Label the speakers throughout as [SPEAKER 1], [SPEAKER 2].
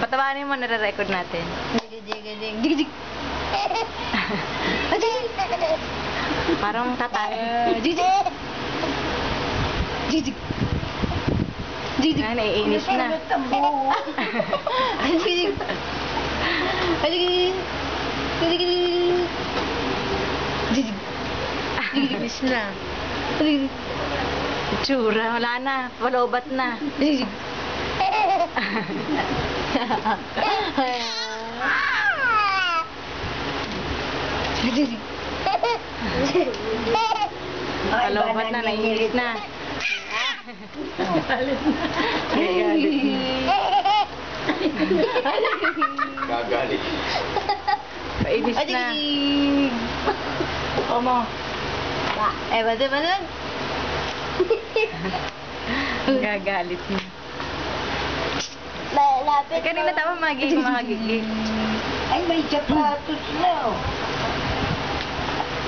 [SPEAKER 1] Patawanin mo, nare-record natin. Parang tatay. Ah, naiinis na.
[SPEAKER 2] Inis na.
[SPEAKER 1] Tsura, wala na. Palobat na. Palobat na, naiinis na.
[SPEAKER 3] Gagalit.
[SPEAKER 1] Painis na.
[SPEAKER 2] Omo.
[SPEAKER 1] Bada. Gagalit na. Kanina tama magiging.
[SPEAKER 2] Ay, may sapatos na.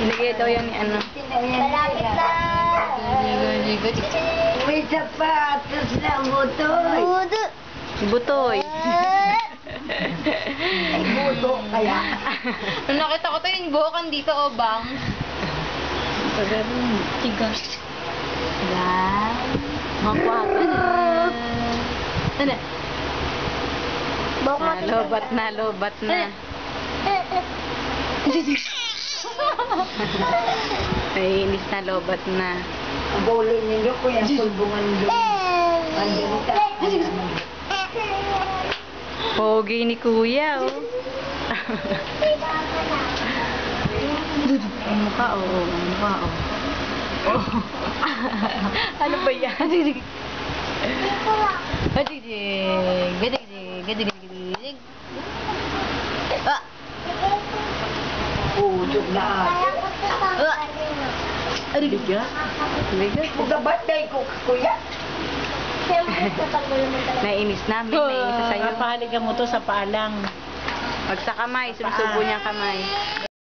[SPEAKER 1] Ilagay daw yan ni ano.
[SPEAKER 4] Malapit na.
[SPEAKER 2] May sapatos na, Butoy.
[SPEAKER 1] Si Butoy.
[SPEAKER 2] Ay, buto kaya.
[SPEAKER 4] Nung nakita ko to yung buhokan dito, o bang?
[SPEAKER 1] Tigas. Yan. Magwapa na. Ano? Lobat na. Naiinis na, lobat na.
[SPEAKER 2] Ang bowling ninyo ko yung pulbungan doon. Andun ka.
[SPEAKER 1] Pogi ni Kuya, oh. Ang mukha, oh. Ano ba yan?
[SPEAKER 2] Usog na
[SPEAKER 1] Bigat.
[SPEAKER 2] Kung kabatay ko, kuya.
[SPEAKER 1] Naiinis namin, naiinis sa'yo.
[SPEAKER 2] Papahalikan mo to sa paalang.
[SPEAKER 1] Pag sa kamay, sumusubo niyang kamay.